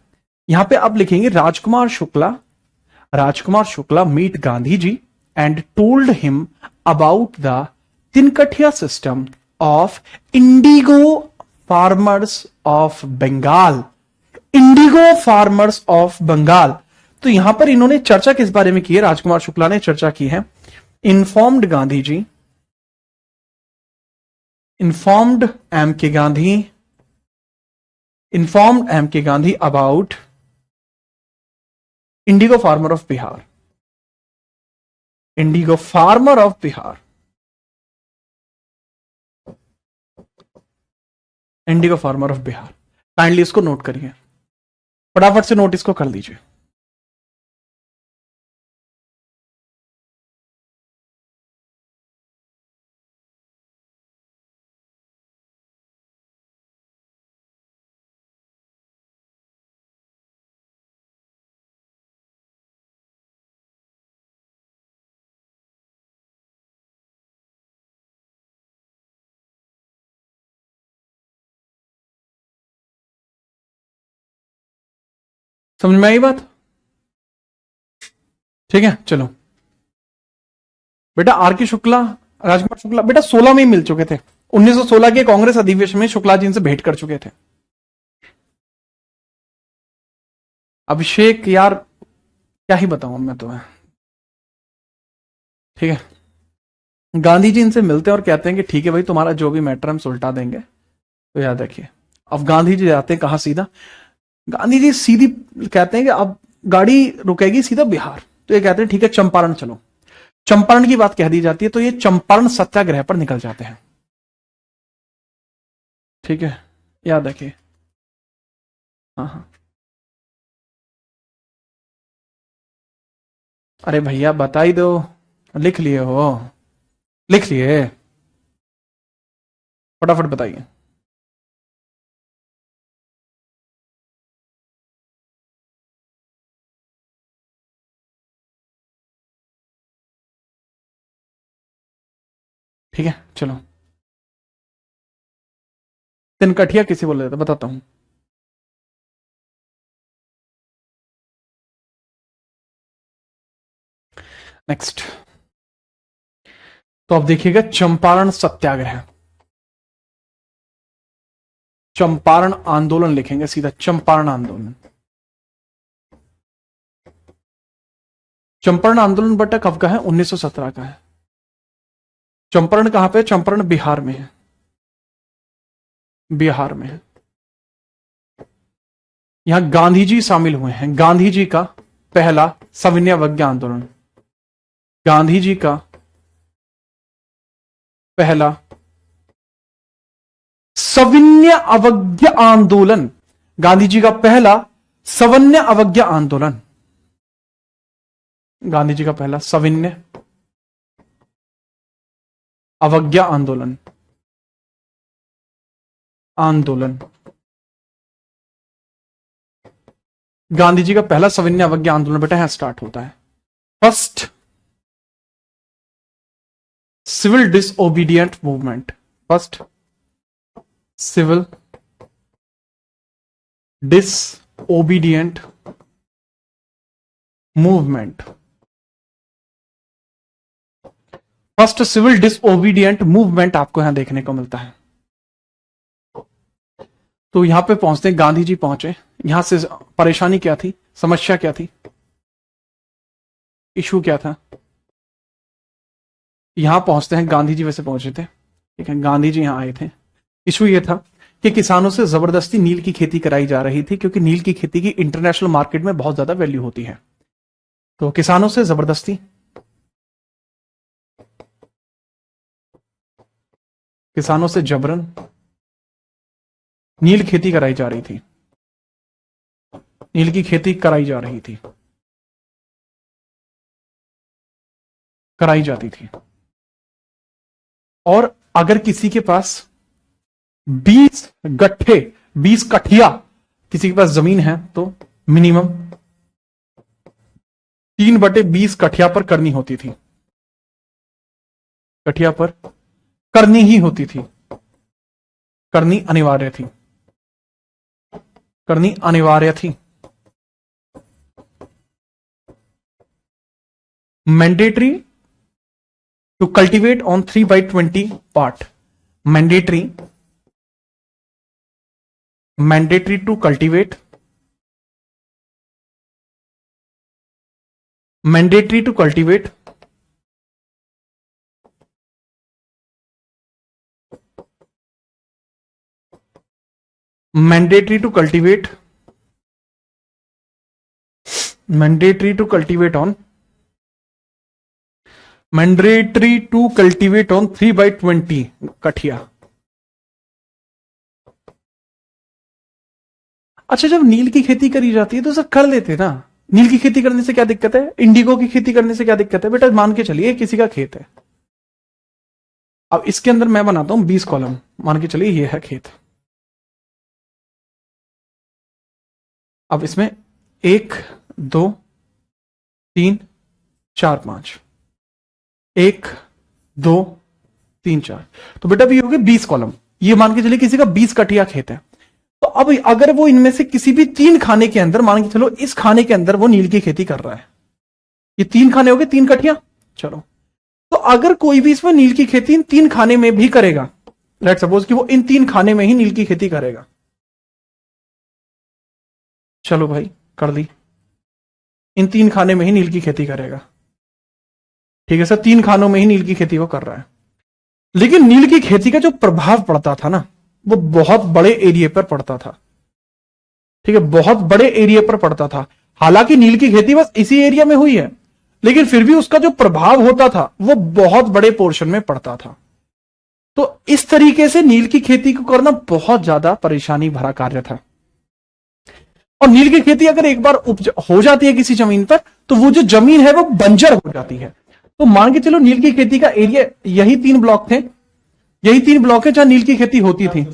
यहां पे आप लिखेंगे Rajkumar Shukla, Rajkumar Shukla meet Gandhi ji and told him about the tinkathia system of indigo farmers of Bengal, indigo farmers of Bengal. तो यहां पर इन्होंने चर्चा किस बारे में की है? राजकुमार शुक्ला ने चर्चा की है, informed Gandhi ji, informed M के गांधी, इन्फॉर्म्ड एम के Gandhi about Indigo farmer of Bihar, Indigo farmer of Bihar, Indigo farmer of Bihar. Kindly इसको नोट करिए, फटाफट से नोट इसको कर लीजिए। समझ में आई बात? ठीक है, चलो बेटा। आर के शुक्ला, राजकुमार शुक्ला बेटा 16 में ही मिल चुके थे। 1916 के कांग्रेस अधिवेशन में शुक्ला जी इनसे भेंट कर चुके थे। अभिषेक यार क्या ही बताऊं मैं तुम्हें, ठीक है। गांधी जी इनसे मिलते हैं और कहते हैं कि ठीक है भाई, तुम्हारा जो भी मैटर हम सुलटा देंगे। तो याद रखिए, अब गांधी जी जाते हैं कहां सीधा, गांधी जी सीधी कहते हैं कि अब गाड़ी रुकेगी सीधा बिहार। तो ये कहते हैं ठीक है चंपारण चलो। चंपारण की बात कह दी जाती है तो ये चंपारण सत्याग्रह पर निकल जाते हैं। ठीक है, याद रखिए। हाँ हाँ, अरे भैया बता ही दो, लिख लिए हो, लिख लिए, फटाफट बताइए। ठीक है चलो, तिनकठिया किसे बोला जाता बताता हूं। नेक्स्ट, तो अब देखिएगा चंपारण सत्याग्रह, चंपारण आंदोलन लिखेंगे सीधा, चंपारण आंदोलन। चंपारण आंदोलन बटा कब का है? 1917 का है। चंपारण कहां पे? चंपारण बिहार में है, बिहार में है। यहां गांधी जी शामिल हुए हैं। गांधी जी का पहला सविनय अवज्ञा आंदोलन, गांधी जी का पहला सविनय अवज्ञा आंदोलन, गांधी जी का पहला सविनय अवज्ञा आंदोलन, गांधी जी का पहला सविनय अवज्ञा आंदोलन, आंदोलन। गांधी जी का पहला सविनय अवज्ञा आंदोलन बेटा यहां स्टार्ट होता है। First civil disobedient movement, first civil disobedient movement, first civil disobedient movement आपको यहां देखने को मिलता है। तो यहां पे पहुंचते हैं, गांधी जी पहुंचे। यहां से परेशानी क्या थी, समस्या क्या थी, इशू क्या था? यहां पहुंचते हैं, गांधी जी वैसे पहुंचे थे, ठीक है, गांधी जी यहां आए थे। इशू ये था कि किसानों से जबरदस्ती नील की खेती कराई जा रही थी, क्योंकि नील की खेती की इंटरनेशनल मार्केट में बहुत ज्यादा वैल्यू होती है। तो किसानों से जबरदस्ती, किसानों से जबरन नील खेती कराई जा रही थी, नील की खेती कराई जा रही थी, कराई जाती थी। और अगर किसी के पास 20 गट्ठे, 20 कठिया किसी के पास जमीन है तो मिनिमम 3/20 कठिया पर करनी होती थी, कठिया पर करनी ही होती थी, करनी अनिवार्य थी, करनी अनिवार्य थी। Mandatory to cultivate on 3/20 part, mandatory, mandatory to cultivate, mandatory to cultivate mandatory to cultivate, mandatory to cultivate on, mandatory to cultivate on 3/20 कठिया। अच्छा, जब नील की खेती करी जाती है तो सर कर लेते ना, नील की खेती करने से क्या दिक्कत है, इंडिगो की खेती करने से क्या दिक्कत है? बेटा मान के चलिए किसी का खेत है, अब इसके अंदर मैं बनाता हूं 20 कॉलम, मान के चलिए ये है खेत। अब इसमें 1 2 3 4 5, 1 2 3 4, तो बेटा भी हो गए 20 कॉलम। ये मान के चलिए किसी का 20 कठिया खेत है। तो अब अगर वो इनमें से किसी भी 3 खाने के अंदर, मान के चलो इस खाने के अंदर वो नील की खेती कर रहा है, ये 3 खाने हो गए, 3 कठिया, चलो। तो अगर कोई भी इसमें नील की खेती इन 3 खाने में भी करेगा, लेट सपोज कि वो इन 3 खाने में ही नील की खेती करेगा, चलो भाई कर दी, इन 3 खाने में ही नील की खेती करेगा, ठीक है सर, 3 खानों में ही नील की खेती वो कर रहा है। लेकिन नील की खेती का जो प्रभाव पड़ता था ना, वो बहुत बड़े एरिया पर पड़ता था, ठीक है, बहुत बड़े एरिया पर पड़ता था। हालांकि नील की खेती बस इसी एरिया में हुई है, लेकिन फिर भी उसका जो प्रभाव होता था वो बहुत बड़े पोर्शन में पड़ता था। तो इस तरीके से नील की खेती को करना बहुत ज्यादा परेशानी भरा कार्य था। और नील की खेती अगर एक बार हो जाती है किसी जमीन पर, तो वो जो जमीन है वो बंजर हो जाती है। तो मान के चलो नील की खेती का एरिया, यही 3 ब्लॉक थे, यही 3 ब्लॉक है जहां नील की खेती होती थी।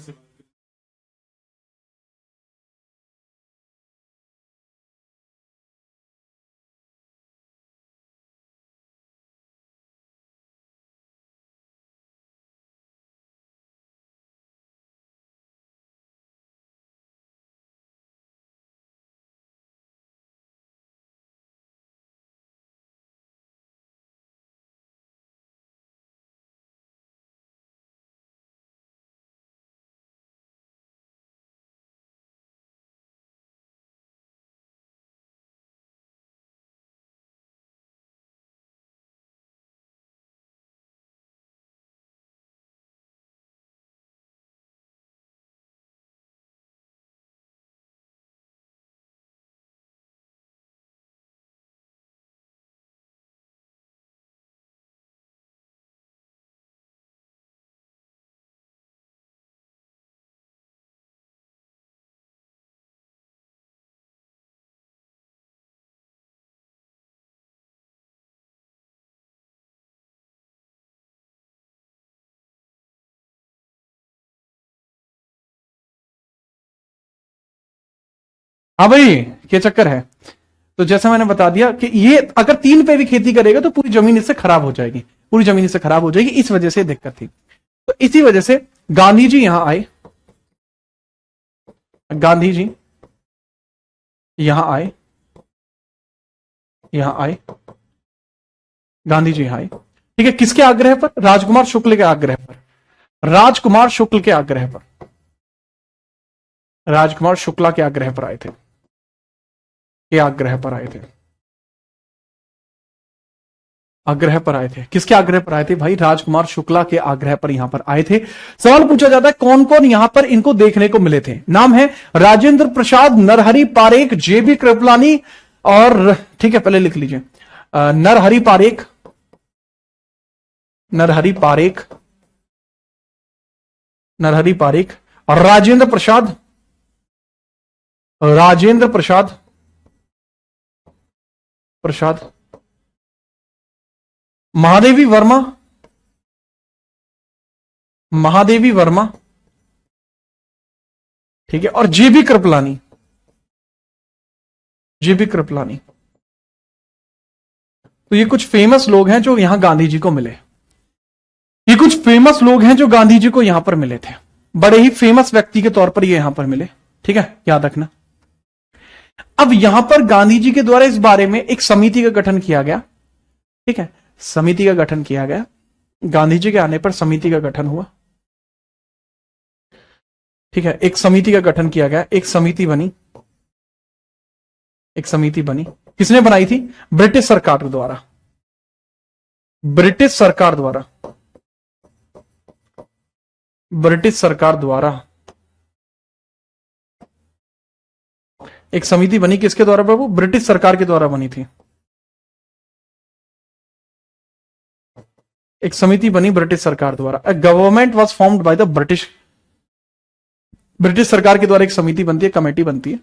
हाँ भाई, ये चक्कर है। तो जैसा मैंने बता दिया कि ये अगर 3 पे भी खेती करेगा तो पूरी जमीन इससे खराब हो जाएगी, पूरी जमीन इससे खराब हो जाएगी, इस वजह से दिक्कत थी। तो इसी वजह से गांधी जी यहां आए, गांधी जी यहां आए, यहां आए, गांधी जी आए, ठीक है। किसके आग्रह पर? राजकुमार शुक्ल के आग्रह पर, राजकुमार शुक्ल के आग्रह पर, राजकुमार शुक्ला के आग्रह पर आए थे, के आग्रह पर आए थे, आग्रह पर आए थे। किसके आग्रह पर आए थे भाई? राजकुमार शुक्ला के आग्रह पर यहां पर आए थे। सवाल पूछा जाता है कौन कौन यहां पर इनको देखने को मिले थे। नाम है राजेंद्र प्रसाद, नरहरि पारेख, जेबी कृपलानी और, ठीक है पहले लिख लीजिए, नरहरि पारेख, नरहरि पारेख, नरहरि पारेख और राजेंद्र प्रसाद, राजेंद्र प्रसाद, प्रसाद, महादेवी वर्मा, महादेवी वर्मा, ठीक है, और जेबी कृपलानी, जेबी कृपलानी। तो ये कुछ फेमस लोग हैं जो यहां गांधी जी को मिले, ये कुछ फेमस लोग हैं जो गांधी जी को यहां पर मिले थे, बड़े ही फेमस व्यक्ति के तौर पर ये यहां पर मिले, ठीक है, याद रखना। अब यहां पर गांधी जी के द्वारा इस बारे में एक समिति का गठन किया गया, ठीक है, समिति का गठन किया गया। गांधी जी के आने पर समिति का गठन हुआ, ठीक है, एक समिति का गठन किया गया, एक समिति बनी, एक समिति बनी। किसने बनाई थी? ब्रिटिश सरकार द्वारा, ब्रिटिश सरकार द्वारा, ब्रिटिश सरकार द्वारा एक समिति बनी। किसके द्वारा बाबू? ब्रिटिश सरकार के द्वारा बनी थी, एक समिति बनी ब्रिटिश सरकार द्वारा। A government was formed by the British, British सरकार के द्वारा एक समिति बनती है, कमेटी बनती है,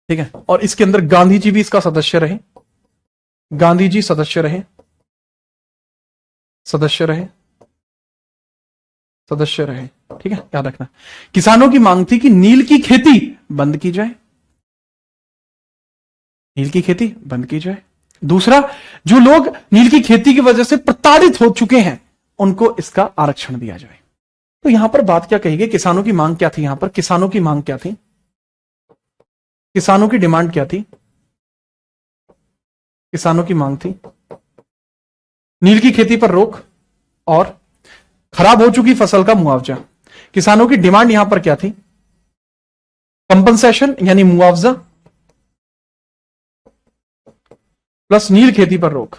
ठीक है, और इसके अंदर गांधी जी भी इसका सदस्य रहे, गांधी जी सदस्य रहे, सदस्य रहे, सदस्य रहे, ठीक है, याद रखना। किसानों की मांग थी कि नील की खेती बंद की जाए, नील की खेती बंद की जाए। दूसरा, जो लोग नील की खेती की वजह से प्रताड़ित हो चुके हैं उनको इसका आरक्षण दिया जाए। तो यहां पर बात क्या कही गई? किसानों की मांग क्या थी? यहां पर किसानों की मांग क्या थी? किसानों की डिमांड क्या थी? किसानों की मांग थी नील की खेती पर रोक और खराब हो चुकी फसल का मुआवजा। किसानों की डिमांड यहां पर क्या थी? कंपनसेशन यानी मुआवजा प्लस नील खेती पर रोक,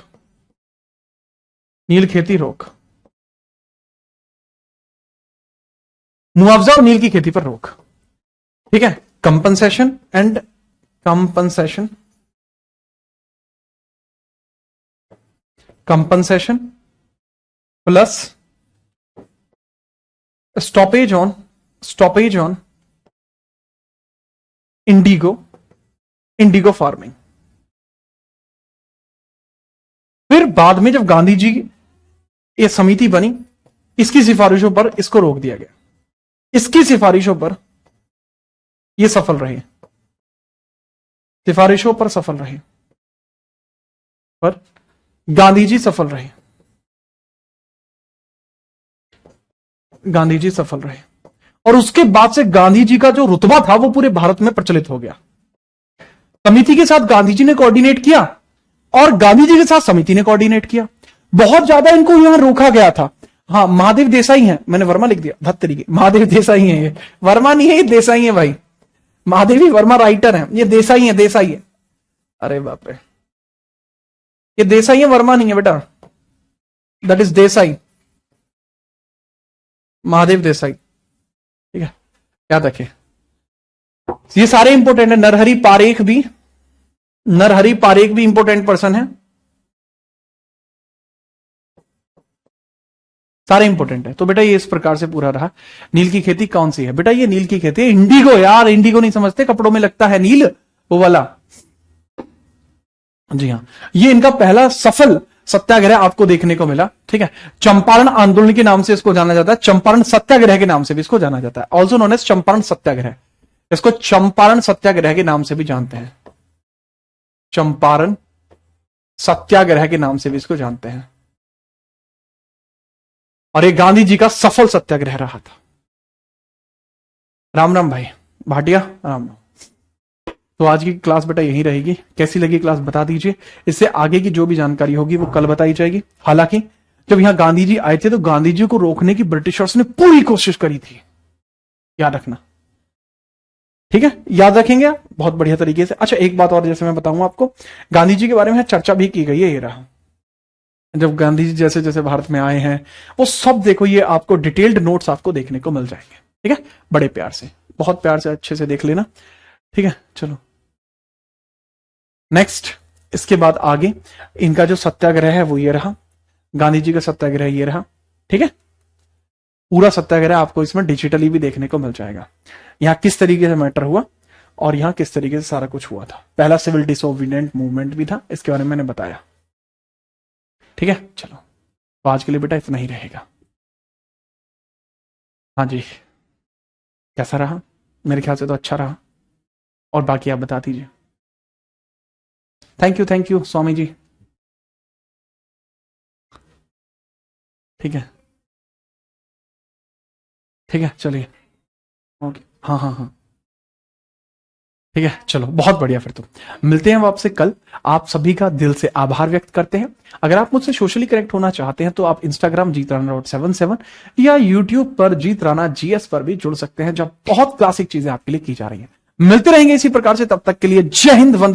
नील खेती रोक, मुआवजा और नील की खेती पर रोक, ठीक है, compensation and compensation, compensation plus stoppage on, stoppage on Indigo, Indigo farming. फिर बाद में जब गांधी जी ये समिति बनी, इसकी सिफारिशों पर इसको रोक दिया गया, इसकी सिफारिशों पर ये सफल रहे, सिफारिशों पर सफल रहे, पर गांधी जी सफल रहे, गांधी जी सफल रहे। और उसके बाद से गांधी जी का जो रुतबा था वो पूरे भारत में प्रचलित हो गया। समिति के साथ गांधी जी ने कोऑर्डिनेट किया और गांधी जी के साथ समिति ने कोऑर्डिनेट किया। बहुत ज्यादा इनको यहां रोका गया था। हाँ, महादेव देसाई हैं, मैंने वर्मा लिख दिया, धत तरीके, महादेव देसाई हैं, ये वर्मा नहीं है, ये देसाई है भाई, महादेवी वर्मा राइटर हैं, ये देसाई है, देसाई है, अरे बाप रे, ये देसाई है, वर्मा नहीं है बेटा, दैट इज देसाई, महादेव देसाई, ठीक है, याद रखिए। ये सारे इंपोर्टेंट है। नरहरि पारेख भी, नरहरि पारेख भी इंपोर्टेंट पर्सन है, सारे इंपोर्टेंट है। तो बेटा ये इस प्रकार से पूरा रहा। नील की खेती कौन सी है बेटा? ये नील की खेती है इंडिगो। यार इंडिगो नहीं समझते, कपड़ों में लगता है नील, वो वाला। जी हाँ, ये इनका पहला सफल सत्याग्रह आपको देखने को मिला, ठीक है। चंपारण आंदोलन के नाम से इसको जाना जाता है, चंपारण सत्याग्रह के नाम से भी इसको जाना जाता है, ऑल्सो नोन एज चंपारण सत्याग्रह। इसको चंपारण सत्याग्रह के नाम से भी जानते हैं, चंपारण सत्याग्रह के नाम से भी इसको जानते हैं। और ये गांधी जी का सफल सत्याग्रह रहा था। राम राम भाई भाटिया, राम राम। तो आज की क्लास बेटा यही रहेगी। कैसी लगी क्लास बता दीजिए। इससे आगे की जो भी जानकारी होगी वो कल बताई जाएगी। हालांकि जब यहां गांधी जी आए थे तो गांधी जी को रोकने की ब्रिटिशर्स ने पूरी कोशिश करी थी, याद रखना, ठीक है, याद रखेंगे आप बहुत बढ़िया तरीके से। अच्छा एक बात और जैसे मैं बताऊंगा आपको, गांधी जी के बारे में चर्चा भी की गई है। ये रहा, जब गांधी जी जैसे जैसे भारत में आए हैं वो सब देखो, ये आपको डिटेल्ड नोट्स आपको देखने को मिल जाएंगे, ठीक है, बड़े प्यार से, बहुत प्यार से, अच्छे से देख लेना, ठीक है। चलो नेक्स्ट, इसके बाद आगे इनका जो सत्याग्रह है वो ये रहा, गांधी जी का सत्याग्रह ये रहा, ठीक है। पूरा सत्याग्रह आपको इसमें डिजिटली भी देखने को मिल जाएगा। यहां किस तरीके से मैटर हुआ और यहां किस तरीके से सारा कुछ हुआ था। पहला सिविल डिसोबीडिएंट मूवमेंट भी था, इसके बारे में मैंने बताया, ठीक है। चलो तो आज के लिए बेटा इतना ही रहेगा। हाँ जी, कैसा रहा? मेरे ख्याल से तो अच्छा रहा, और बाकी आप बता दीजिए। थैंक यू स्वामी जी, ठीक है, ठीक है, चलिए, ओके, हाँ हाँ हाँ, ठीक है, चलो बहुत बढ़िया। फिर तो मिलते हैं हम आपसे कल। आप सभी का दिल से आभार व्यक्त करते हैं। अगर आप मुझसे सोशली कनेक्ट होना चाहते हैं तो आप इंस्टाग्राम जीत राणा 77 या यूट्यूब पर जीत राणा GS पर भी जुड़ सकते हैं, जब बहुत क्लासिक चीजें आपके लिए की जा रही हैं। मिलते रहेंगे इसी प्रकार से, तब तक के लिए जय हिंद, वंदे